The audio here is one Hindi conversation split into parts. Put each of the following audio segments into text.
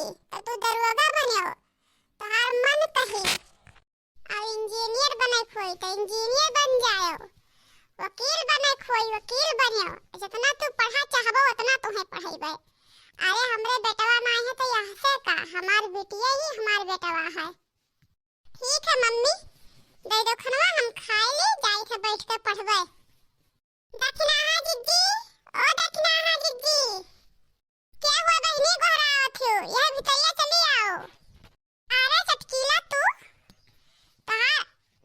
तो तू दरोगा बनियो तोहार मन कही। अब इंजीनियर बने खोई तो इंजीनियर बन जायो, वकील बने खोई वकील बनियो। जितना तू पढ़ा चाहबो उतना तुम्हें पढ़ाइबे। अरे हमरे बेटवा नहीं है तो यहाँ से का हमार बिटिया ही हमार बेटवा है। ठीक है मम्मी, दे दो खनवा हम खाए ले जाई थे बैठ के पढ़बे। दक्षिणा हा जिज्जी, ओ दक्षिणा हा जिज्जी, क्या हुआ बहनी घोड़ा थी? यह भीतरिया चली आओ। अरे चटकीला तू कहा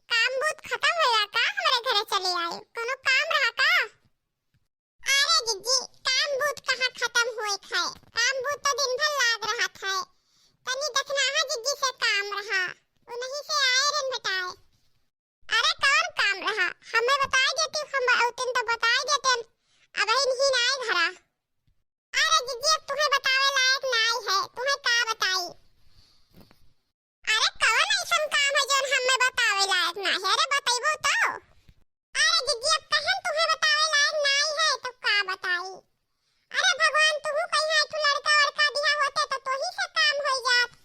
काम बूत खत्म होया का हमारे घरे चली आई? कोनो काम रहा का? अरे जिज्जी काम बूत कहाँ खत्म होए थे, काम बूत तो दिन भर लाग रहा था। तनी दक्षिणा हा जिज्जी से काम रहा, उन्हीं से आए रन बताए। अरे कौन काम रहा हमें बताई देती, हम औतन तो बताई देते। अब ही नहीं घरा। अरे जिज्जी अब तुम्हें बतावे लायक नहीं है, तुम्हें का बताई? अरे कौन ऐसा काम है जो हमें बतावे लायक नहीं है? अरे बताइबो तो। अरे जिज्जी अब कहन तुम्हें बतावे लायक नहीं है तो का बताई? अरे भगवान तू कहीं है तू लड़का वड़का दिया होते तो ही से काम हो जात।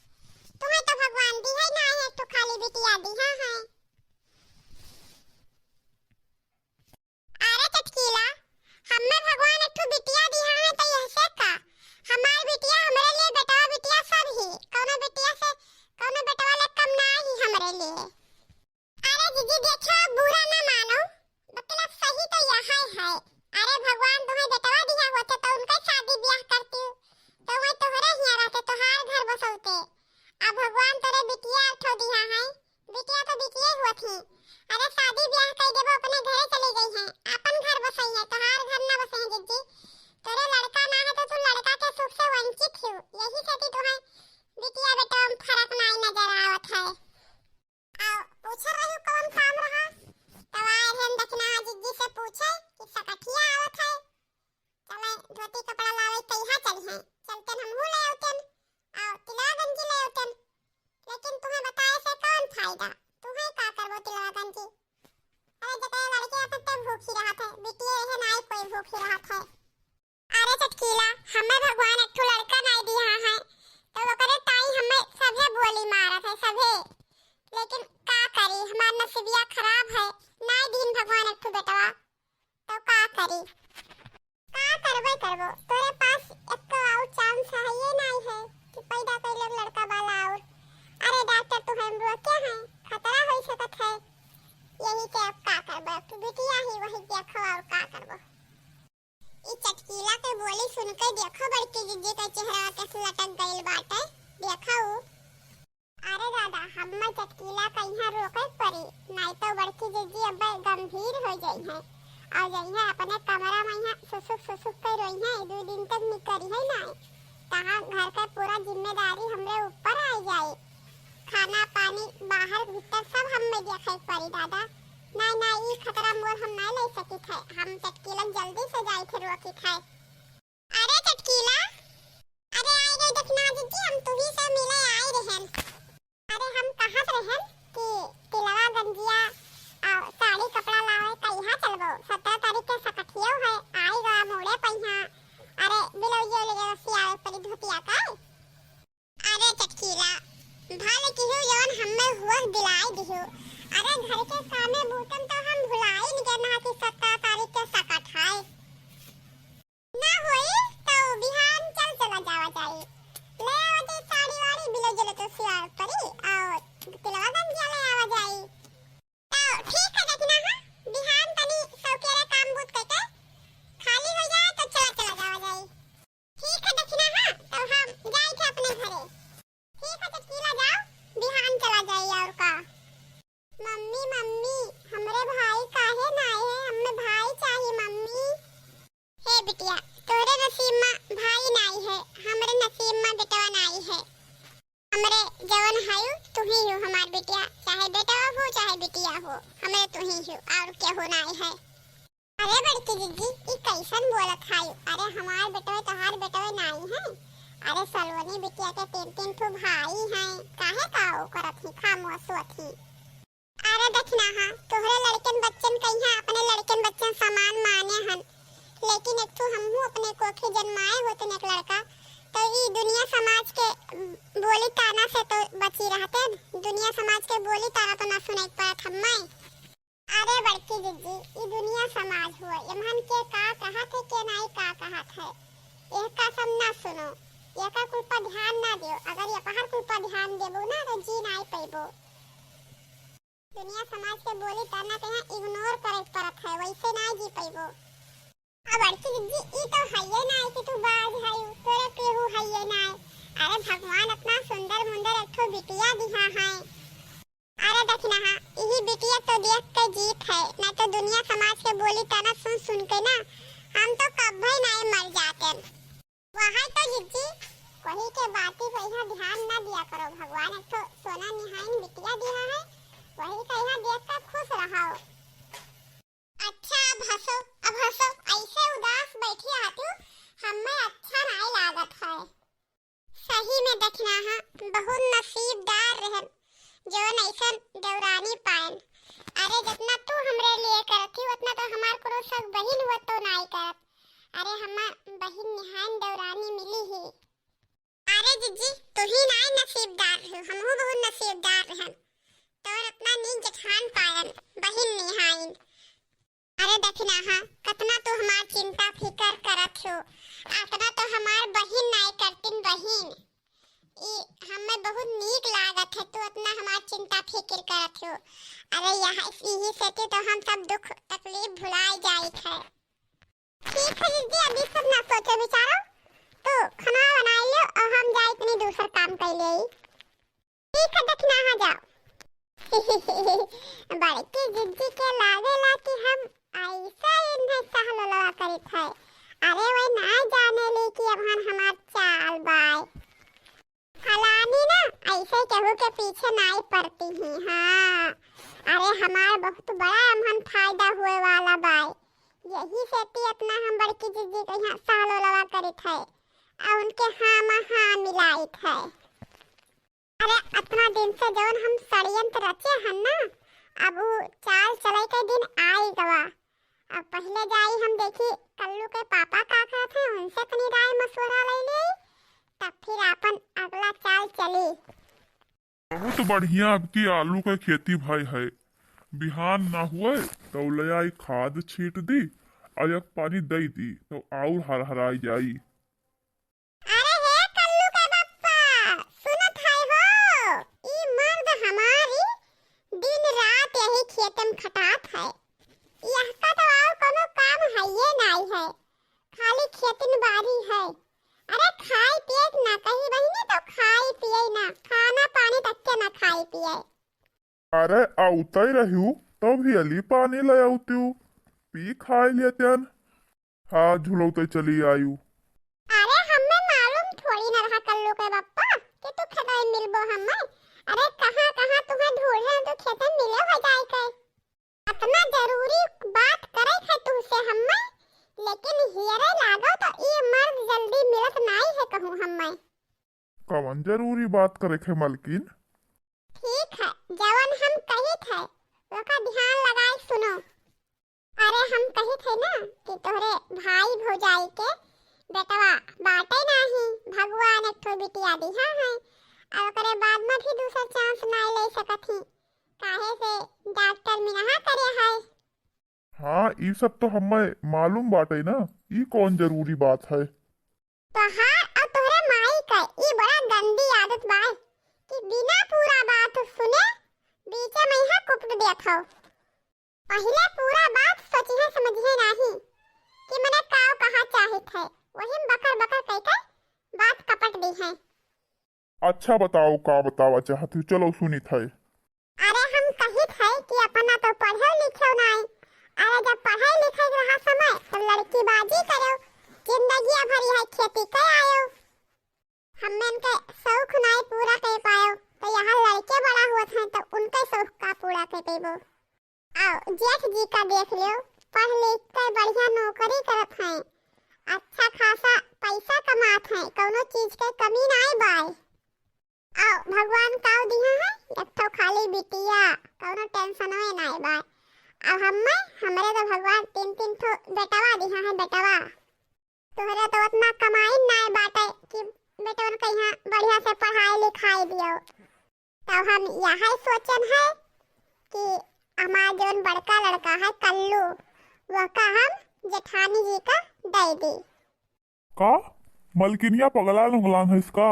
तुम्हें तो भगवान दी है नहीं है, तो खाली बिटिया दिया है। अरे चटकीला हमें भगवान एक बिटिया दिया है तो यह से का हमार बिटिया हमरे लिए बेटा बिटिया सब ही, कोनो बिटिया से कोनो बेटवा ले कम नहीं हमरे लिए। अरे जीजी देखो बुरा ना मानो, मतलब सही तो यह है। अरे भगवान तुम्हें बेटवा दिया होते तो उनका शादी ब्याह करती तो मैं तोहरे ही रहते, तोहार घर बसौते। अब भगवान तेरे बिटिया ठो दिया है, बिटिया तो बिटिया हुआ थी। अरे शादी ब्याह कर देबो अपने घरे चली गई है, अपन घर बसई है, तोहार घर ना बसे है जिज्जी। तेरे लड़का ना है तो तू लड़का के सुख से वंचित हो, यही से तुम्हें बिटिया बेटा में फर्क नहीं नजर आवत है। आओ पूछ रही कौन काम रहा तो आए हम दक्षिणा जिज्जी से पूछे कि सकठिया आवत है, चले धोती कपड़ा लावे कहिया चली है, चलते हम ले औतन आओ तिलवा गंजी ले औतन। लेकिन तुम्हें बताए से कौन फायदा, तुम्हें का करबो तिलवा गंजी? अरे जते लड़के अपने भूखी रहत है, बिटिया है नहीं कोई भूखी रहत है। अरे चटकीला हमें भगवान एक लड़का नहीं दिया है तो वो करे ताई हमें सभे बोली मारत है सभे। लेकिन का करी हमार नसीबिया खराब है, नहीं दिन भगवान एक बेटवा तो का करी? का करबे करबो, तोरे पास एक और चांस है ये नहीं है कि पैदा कर ले लड़का वाला। और अरे डॉक्टर तुम्हें बुआ क्या है खतरा हो सकत है, यही के अब का करबो? तू बिटिया ही वही देखो और का करबो। ई चटकीला के बोली सुनकर देखो बड़की जिज्जी का चेहरा कैसे लटक गइल बाटे, देखो। अरे दादा हम्मा चटकीला का यहाँ रोके पड़ी, नहीं तो बड़की जिज्जी अब गंभीर हो गई है और यही अपने कमरा में यहाँ सुसुक कर रही है। 2 दिन तक निकली है नहीं, कहाँ घर का पूरा जिम्मेदारी हमरे ऊपर आ जाए, खाना पानी बाहर भीतर सब हमें देखे पड़ी दादा। नहीं नहीं खतरा मोर हम नहीं ले सकी थे, हम चटकीला जल्दी से जाए थे रोकी थे। अरे चटकीला अरे आई गई दक्षिणा जिज्जी, हम तुही से मिले आए रहन। अरे हम कहाँ रहन कि तिलवा गंजिया और साड़ी कपड़ा लावे कहिया चलबो? 17 तारीख के सकठियो है, आई गा मोड़े पहिया। अरे बिलौजियो ले सियावे परी धोतिया का। अरे चटकीला भाले किहु जवन हमें हुआ दिलाई दिहु। अरे घर के कामे बूतन तो हम भुलाई नहीं करना कि 17 तारीख के सकठ है ना होई तो बिहान चला जावा चाहिए। ले आवते साड़ी वाड़ी बिलौजी ले तो सियावे परी और तिलवा गंजिया ले आवा जाई तो ठीक है दक्षिणा हा बिहान तनी सौकेरे काम बूत करके खाली हो जाए तो चला जावा जाई। ठीक है दक्षिणा हा तो हम जाए थे अपने घरे। ठीक है चटकीला जाओ बिहान चला जाए। और का मम्मी मम्मी हमरे भाई काहे ना आए हैं, हमें भाई चाहिए मम्मी। हे बिटिया तोरे नसीब में भाई नहीं है, हमरे नसीब में बेटवा नहीं है। हमरे जवन हायु तू ही हो हमार बिटिया, चाहे बेटा हो चाहे बिटिया हो हमरे तू ही हो और क्या होना है। अरे बड़की दीदी ई कैसन बोलत हायु? अरे हमार बेटवा तोहार बेटवा नहीं है। अरे सलवनी बिटिया के 3 ठो भाई हैं, काहे का ओ करत ही खामोश थी। अरे दक्षिणा हा तोहरे लड़कन बच्चन कहिया अपने लड़कन बच्चन समान माने हन, लेकिन एक तो हमहू अपने कोखे जन्माए होते एक लड़का तो ई दुनिया समाज के सुनो, एका कुल पर ध्यान ना दियो। अगर ये पहाड़ कुल पर ध्यान देबो ना तो जी नहीं पैबो। दुनिया समाज के बोली तना कहाँ इग्नोर करे परत है, वैसे ना जी पैबो। अब अड़की जी ई तो हइये ना कि तू बाज हयू, तोरे केहू हइये ना। अरे भगवान अपना सुंदर मुंदर एक ठो बिटिया दिहा है। अरे देखना हा, यही बिटिया तो देख के जीत है, नहीं तो दुनिया समाज के बोली तना सुन सुन के ना हम तो कभी नहीं मर जाते। वहाँ तो जिज्जी वही के बाती पे यहाँ ध्यान ना दिया करो। भगवान एक तो सोना निहाइन बिटिया दिया है, वही का यहाँ देख कर खुश रहो। अच्छा अब हंसो, ऐसे उदास बैठी आती हूँ, हमें अच्छा नहीं लागत है। सही में देखना हा, बहुत नसीबदार रहे जो नैसन देवरानी पायन। अरे जितना तू हमरे लिए करती उतना तो हमार को सब बहिन वो तो नहीं करत। अरे हमार बहिन निहान देवरानी मिली ही। अरे जिज्जी तू ही नहीं नसीबदार हो, हमहू बहुत नसीबदार रहन तो अपना नी जठान पायन बहिन निहाइन। अरे देखना हा, कितना तो हमार चिंता फिकर करत हो, इतना तो हमार बहिन नहीं करतिन बहिन। हमें बहुत नीक लागत है, तो इतना हमार चिंता फिक्र करत हो। अरे यहाँ यही से तो हम सब दुख तकलीफ भुलाए जाइत है। ठीक है दीदी, अभी सब ना सोचो विचारो, तो खाना बना लो और हम जाए इतनी दूसरा काम कर ले। ठीक है देखना आ जाओ। बड़की दीदी के लागेला कि हम ऐसा इन्हें सहलवा करित है। अरे वही ना जाने ली कि अब हमार चाल बाय फलानी ना ऐसे केहू के पीछे नहीं पड़ती ही। हाँ अरे हमार बहुत बड़ा अमन फायदा हुए वाला बाय, यही से अपना हम बड़की दीदी को यहाँ सालो लवा करित है और उनके हाँ मिलाइत है। अरे इतना दिन से जौन हम षड्यंत्र रचे हैं ना, अब वो चाल चले के दिन आई गवा। अब पहले जाई हम देखी कल्लू के पापा का थे, उनसे कनी राय मशवरा ले ली, तब फिर अपन अगला चाल चली। बहुत बढ़िया अब की आलू का खेती भाई है। बिहान ना हुए तो ले आई खाद छीट दी और एक पानी दे दी तो और हरहराई जाई। अरे हे कल्लू के बप्पा, सुनत है हो, ई मर्द हमारी दिन रात यही खेत में खटात है। यह का तो और कोनो काम है ये नहीं है, खाली खेती बारी है। अरे खाई पिए ना कहीं बहिनी तो खाई पिए ना, खाना पानी तक के ना खाई पिए। अरे आउता ही रहू तो भी अली पानी ले आउती पी खाई लेते। हाँ झुलौते चली आयु। अरे हमें मालूम थोड़ी ना रहा कल्लू के बप्पा कि तू खेत में मिलबो हमें। अरे कहाँ कहाँ तुम्हें ढूंढे तो खेत में मिले हो जाए के। इतना जरूरी बात करे है तुझसे हमें, लेकिन हियरे लागो तो ये मर्द जल्दी मिलत नहीं है कहूँ हमें। कौन जरूरी बात करे थे मलकिन? ठीक है जवन हम कही थे वो का ध्यान लगाए सुनो। अरे हम कही थे ना कि तोहरे भाई भौजाई के बेटवा बाटे नहीं, भगवान एक ठो बिटिया दिया है और ओकरे बाद में भी दूसरा चांस नहीं ले सकत ही, काहे से डॉक्टर मिनहा करे है। हाँ ये सब तो हमें मालूम बाटे ना, ये कौन जरूरी बात है? तो हाँ और तोहरे माई का ये बड़ा गंदी आदत बा कि बिना पूरा बात सुने बीच में ही कुपट देत हो। पहले पूरा बात सोचिए समझिए नहीं कि मने काव कहा चाहत है, वही बकर बकर कहकर बात कपट दी है। अच्छा बताओ का बतावा चाहती हूँ, चलो सुनी थे। अरे हम कही थे कि अपना तो पढ़े लिखे नहीं, अरे जब पढ़े लिखे रहा समय तो लड़की बाजी करो, जिंदगी भर यह खेती कर आयो, हमने इनके शौक नहीं पूरा कर पायो तो यहाँ लड़के बड़ा हुआ था तो उनके शौक का पूरा कर पेबो। आओ जेठ जी का देख लो, पढ़ लिख कर बढ़िया नौकरी करत हैं, अच्छा खासा पैसा कमात हैं, कोनो चीज के कमी नहीं बाय। आओ भगवान काव दिया है एक तो खाली बिटिया, कोनो टेंशन में नहीं बाय। अब हमरे तो भगवान तीन ठो बेटवा दिया है बेटवा, तोहरे तो उतना कमाई नहीं बाटे कि बेटवन के यहाँ बढ़िया से पढ़ाई लिखाई दियो। तो हम यही सोचन है कि हमारा जो बड़का लड़का है कल्लू, वह का हम जेठानी जी का दे दी। का मलकिनिया पगला लुंगलान है इसका।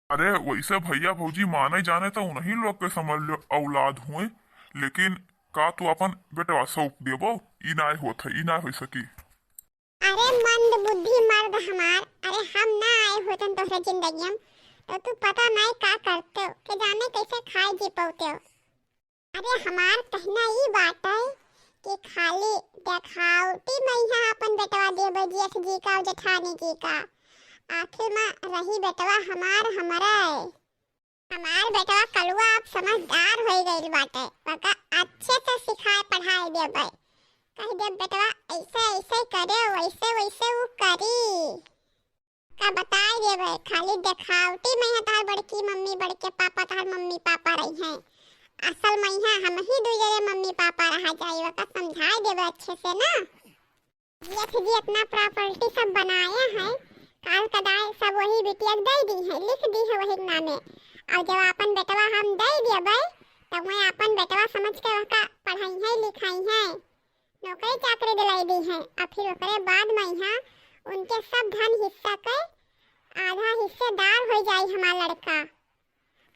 अरे वैसे भैया भौजी माने जाने तो उन्हीं लोग के समझ लो औलाद हुए, लेकिन का तू अपन बेटवा सौंप देबो? ई ना होत है, ई ना हो सकी। अरे मंद बुद्धि मर्द हमार, अरे हम ना आए होतन तोहरे जिंदगी में तो तू पता नहीं का करते हो, के जाने कैसे खाए जी पाते हो। अरे हमार कहना ई बात है कि खाली देखावटी में यहाँ अपन बेटवा देबे जेठ जी का और जेठानी जी का, आखिर में रही बेटवा हमारा है। हमार बेटवा कलुआ अब समझदार हो गई बाटे, बका अच्छे से सिखाए पढ़ाए देबे, कह दे बेटवा ऐसे ऐसे करे वैसे वैसे वो करी का बताए देबे। खाली देखावटी में तार बड़की मम्मी बड़के पापा तार मम्मी पापा रही हैं, असल में यहाँ हम ही दूसरे मम्मी पापा रहा जाए, का समझाए देबे अच्छे से ना। जेठ जी अपना प्रॉपर्टी सब बनाए हैं, काल कदाई सब वही बिटिया दे दी है, लिख दी है वही नामे, और जब अपन बेटवा हम दे देबे तब मैं अपन बेटवा समझ के वका पढ़ाई है लिखाई है, नौकरी चाकरी दिलाई दी है, और फिर ओकरे बाद में यहाँ उनके सब धन हिस्सा के आधा हिस्सेदार हो जाए हमारा लड़का।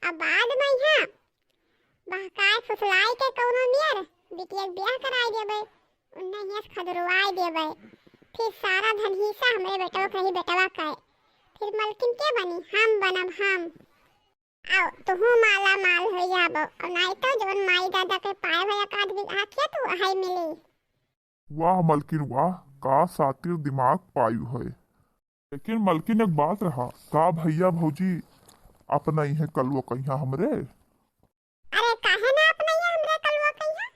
अब बाद में यहाँ बहकाए फुसलाई के कौनो मियर बिटिया ब्याह कराई देबे, उन्हें यहाँ खदरवाई देबे, फिर सारा धन हिस्सा हमरे बेटवा कही बेटवा कहे, फिर मलकिन के बनी हम बनब हम। आओ तुहू माला माल हो जाबो, और नहीं तो जोन माई दादा के पाए भया काद बिघा के तू हाई मिली। वाह मलकिन वाह, का सातिर दिमाग पायु है। लेकिन मलकिन एक बात रहा, का भैया भौजी अपना ही है कलुआ कहिया हमरे? अरे काहे ना अपना ही हमरे कलुआ कहिया,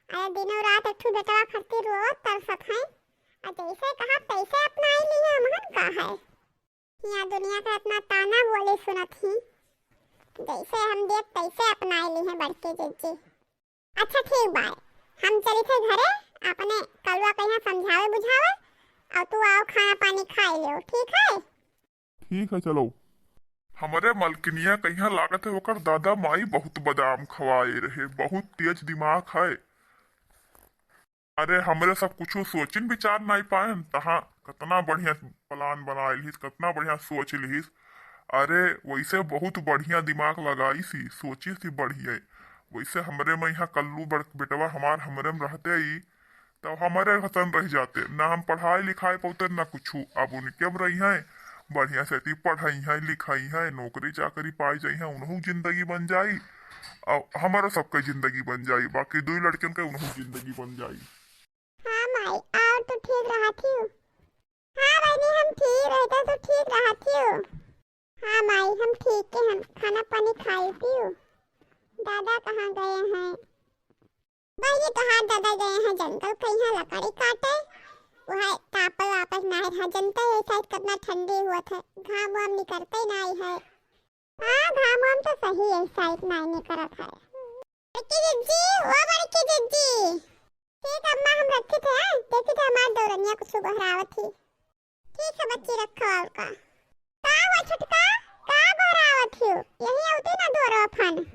अरे दिनों रात अठू बेटवा खातिर रोत तरसत है, और जैसे कहा तैसे अपना ही लिया हमहन का है। यहाँ दुनिया का इतना ताना बोले सुनत ही, जैसे हम देख तैसे अपना ही लिए बड़के जीजी। अच्छा ठीक बाय, हम चली थे घरे अपने कलुआ कहिया समझावे बुझावे, और तू आओ खाना पानी खाए लियो, ठीक है? ठीक है चलो। हमारे मलकिनिया कहिया लागत है ओकर दादा माई बहुत बादाम खवाए रहे, बहुत तेज दिमाग है। अरे हमरे सब कुछ सोचिन विचार नहीं पाए, तहाँ कितना बढ़िया प्लान बनाए लिहिस, कितना बढ़िया सोच लिहिस। अरे वैसे बहुत बढ़िया दिमाग लगाई सी, सोची सी बढ़िया। वैसे हमरे में यहाँ कल्लू बेटवा हमार हमरे में रहते ही तो हमारे हसन रह जाते, ना हम पढ़ाई लिखाई पाते ना कुछ। अब उनके में रही हैं बढ़िया से पढ़ाई है लिखाई है, नौकरी चाकरी पाई जाई है, उन्हों जिंदगी बन जाई और हमारा सबका जिंदगी बन जाई, बाकी दो लड़कियों के उन्हों जिंदगी बन जाई। हाँ माई और तो ठीक रहा थी। हाँ बहनी हम ठीक रहते तो ठीक रहा थी। हाँ माई हम ठीक है, हम खाना पानी खाई थी। दादा कहाँ गए हैं? बहनी कहाँ दादा गए हैं जंगल कहीं लकड़ी काटे, वह तापल वापस ना है, जनता है शायद कितना ठंडी हुआ था, घाम वाम निकलते ही नहीं है। हाँ घाम वाम तो सही है शायद नहीं निकलत है। बड़की जिज्जी वो बड़की जिज्जी, ठीक अम्मा हम रखे थे, देखी थे हमारे दौरनिया कुछ बहरावत थी। ठीक है बच्ची रखो और का हुआ छुटका, का बहरावत थी? यही होती ना दौरा फन।